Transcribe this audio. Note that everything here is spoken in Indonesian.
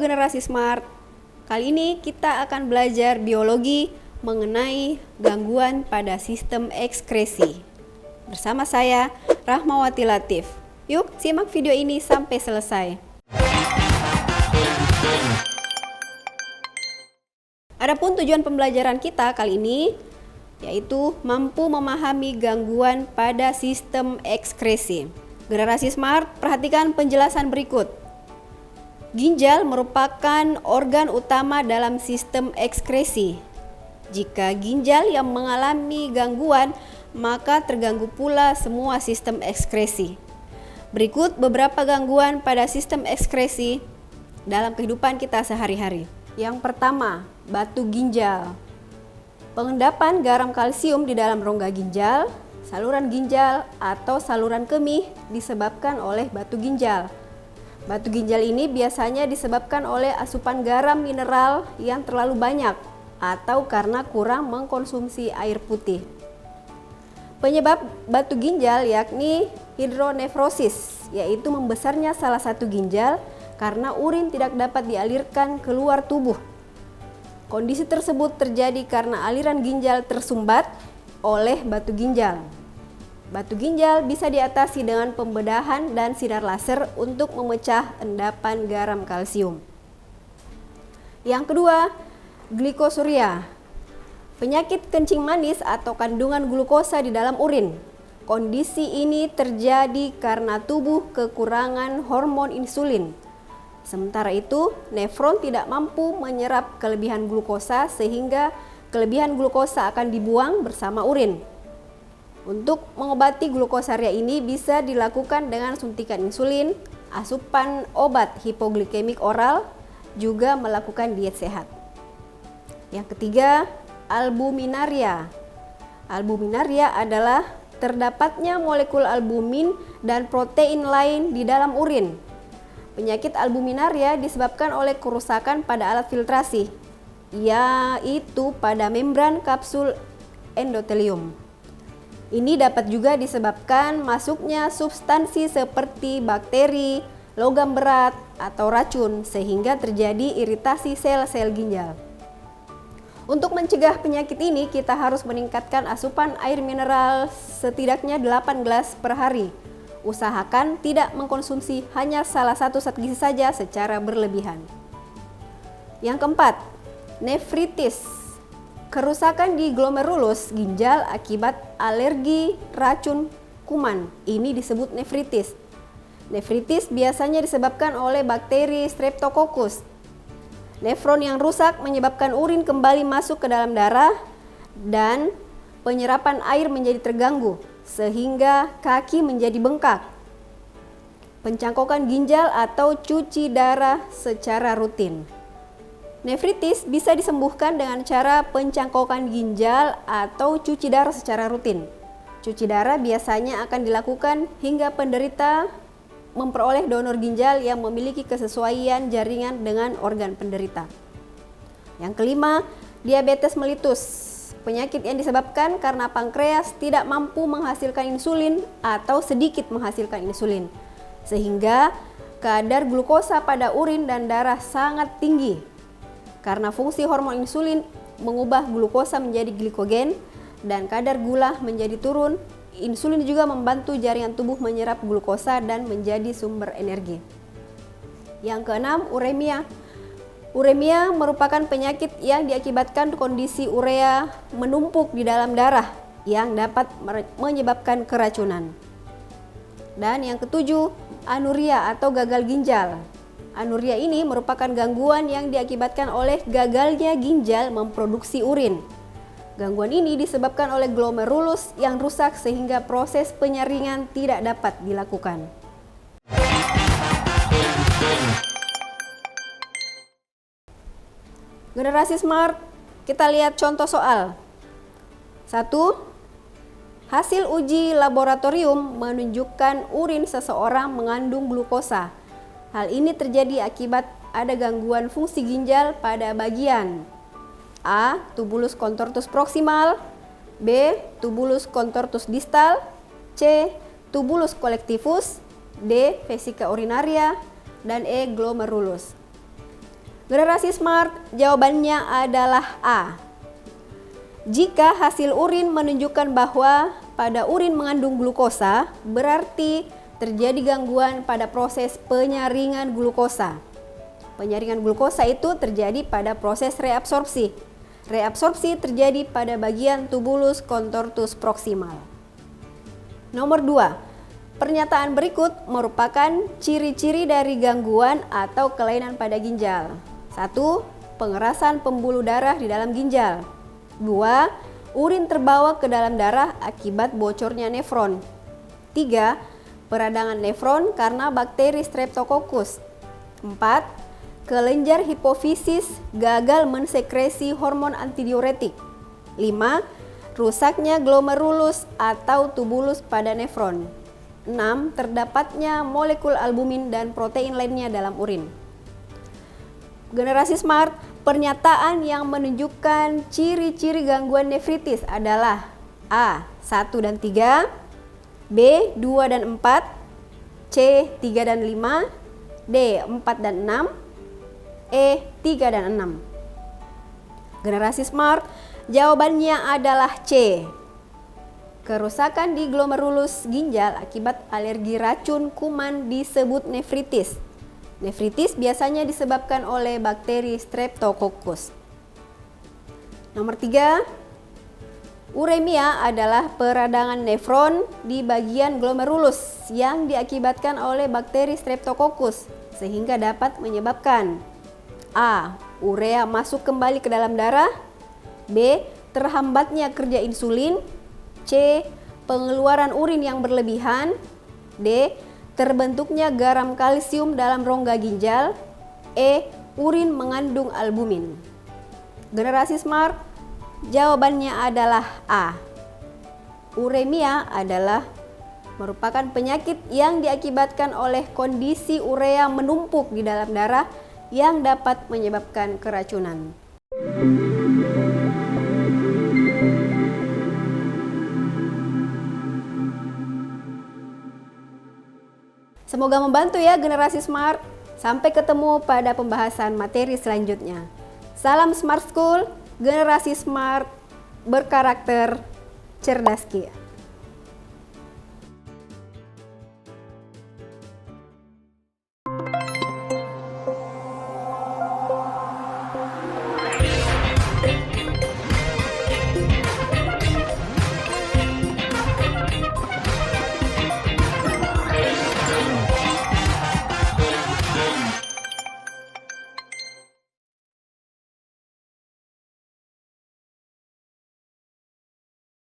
generasi smart. Kali ini kita akan belajar biologi mengenai gangguan pada sistem ekskresi. Bersama saya, Rahmawati Latif. Yuk, simak video ini sampai selesai. Adapun tujuan pembelajaran kita kali ini yaitu mampu memahami gangguan pada sistem ekskresi. Generasi smart, perhatikan penjelasan berikut. Ginjal merupakan organ utama dalam sistem ekskresi. Jika ginjal yang mengalami gangguan, maka terganggu pula semua sistem ekskresi. Berikut beberapa gangguan pada sistem ekskresi dalam kehidupan kita sehari-hari. Yang pertama, batu ginjal. Pengendapan garam kalsium di dalam rongga ginjal, saluran ginjal, atau saluran kemih disebabkan oleh batu ginjal. Batu ginjal ini biasanya disebabkan oleh asupan garam mineral yang terlalu banyak atau karena kurang mengkonsumsi air putih. Penyebab batu ginjal yakni hidronefrosis, yaitu membesarnya salah satu ginjal karena urin tidak dapat dialirkan keluar tubuh. Kondisi tersebut terjadi karena aliran ginjal tersumbat oleh batu ginjal. Batu ginjal bisa diatasi dengan pembedahan dan sinar laser untuk memecah endapan garam kalsium. Yang kedua, glikosuria. Penyakit kencing manis atau kandungan glukosa di dalam urin. Kondisi ini terjadi karena tubuh kekurangan hormon insulin. Sementara itu, nefron tidak mampu menyerap kelebihan glukosa sehingga kelebihan glukosa akan dibuang bersama urin. Untuk mengobati glukosaria ini bisa dilakukan dengan suntikan insulin, asupan obat hipoglikemik oral, juga melakukan diet sehat. Yang ketiga, albuminaria. Albuminaria adalah terdapatnya molekul albumin dan protein lain di dalam urin. Penyakit albuminaria disebabkan oleh kerusakan pada alat filtrasi, yaitu pada membran kapsul endotelium. Ini dapat juga disebabkan masuknya substansi seperti bakteri, logam berat, atau racun sehingga terjadi iritasi sel-sel ginjal. Untuk mencegah penyakit ini, kita harus meningkatkan asupan air mineral setidaknya 8 gelas per hari. Usahakan tidak mengkonsumsi hanya salah satu zat gizi saja secara berlebihan. Yang keempat, nefritis. Kerusakan di glomerulus ginjal akibat alergi racun kuman. Ini disebut nefritis. Nefritis biasanya disebabkan oleh bakteri Streptococcus. Nefron yang rusak menyebabkan urin kembali masuk ke dalam darah dan penyerapan air menjadi terganggu sehingga kaki menjadi bengkak. Pencangkokan ginjal atau cuci darah secara rutin. Nefritis bisa disembuhkan dengan cara pencangkokan ginjal atau cuci darah secara rutin. Cuci darah biasanya akan dilakukan hingga penderita memperoleh donor ginjal yang memiliki kesesuaian jaringan dengan organ penderita. Yang kelima, diabetes mellitus. Penyakit yang disebabkan karena pankreas tidak mampu menghasilkan insulin atau sedikit menghasilkan insulin, sehingga kadar glukosa pada urin dan darah sangat tinggi. Karena fungsi hormon insulin mengubah glukosa menjadi glikogen dan kadar gula menjadi turun, insulin juga membantu jaringan tubuh menyerap glukosa dan menjadi sumber energi. Yang keenam, uremia. Uremia merupakan penyakit yang diakibatkan kondisi urea menumpuk di dalam darah yang dapat menyebabkan keracunan. Dan yang ketujuh, anuria atau gagal ginjal. Anuria ini merupakan gangguan yang diakibatkan oleh gagalnya ginjal memproduksi urin. Gangguan ini disebabkan oleh glomerulus yang rusak sehingga proses penyaringan tidak dapat dilakukan. Generasi smart, kita lihat contoh soal. 1. Hasil uji laboratorium menunjukkan urin seseorang mengandung glukosa. Hal ini terjadi akibat ada gangguan fungsi ginjal pada bagian A. Tubulus contortus proximal, B. Tubulus contortus distal, C. Tubulus collectivus, D. Vesica urinaria, dan E. glomerulus. Generasi smart, jawabannya adalah A. Jika hasil urin menunjukkan bahwa pada urin mengandung glukosa, berarti terjadi gangguan pada proses penyaringan glukosa. Penyaringan glukosa itu terjadi pada proses reabsorpsi. Reabsorpsi terjadi pada bagian tubulus contortus proximal. Nomor 2. Pernyataan berikut merupakan ciri-ciri dari gangguan atau kelainan pada ginjal. 1. Pengerasan pembuluh darah di dalam ginjal. 2. Urin terbawa ke dalam darah akibat bocornya nefron. 3. Peradangan nefron karena bakteri Streptococcus. 4. Kelenjar hipofisis gagal mensekresi hormon antidiuretik. 5. Rusaknya glomerulus atau tubulus pada nefron. 6. Terdapatnya molekul albumin dan protein lainnya dalam urin. Generasi smart, pernyataan yang menunjukkan ciri-ciri gangguan nefritis adalah A. 1 dan 3, B. 2 dan 4, C. 3 dan 5, D. 4 dan 6, E. 3 dan 6. Generasi smart, jawabannya adalah C. Kerusakan di glomerulus ginjal akibat alergi racun kuman disebut nefritis. Nefritis biasanya disebabkan oleh bakteri Streptococcus. Nomor 3. Uremia adalah peradangan nefron di bagian glomerulus yang diakibatkan oleh bakteri Streptococcus sehingga dapat menyebabkan A. Urea masuk kembali ke dalam darah, B. Terhambatnya kerja insulin, C. Pengeluaran urin yang berlebihan, D. Terbentuknya garam kalsium dalam rongga ginjal, E. Urin mengandung albumin. Generasi smart, jawabannya adalah A. Uremia adalah merupakan penyakit yang diakibatkan oleh kondisi urea menumpuk di dalam darah yang dapat menyebabkan keracunan. Semoga membantu ya generasi smart. Sampai ketemu pada pembahasan materi selanjutnya. Salam Smart School, generasi smart berkarakter cerdas Kia.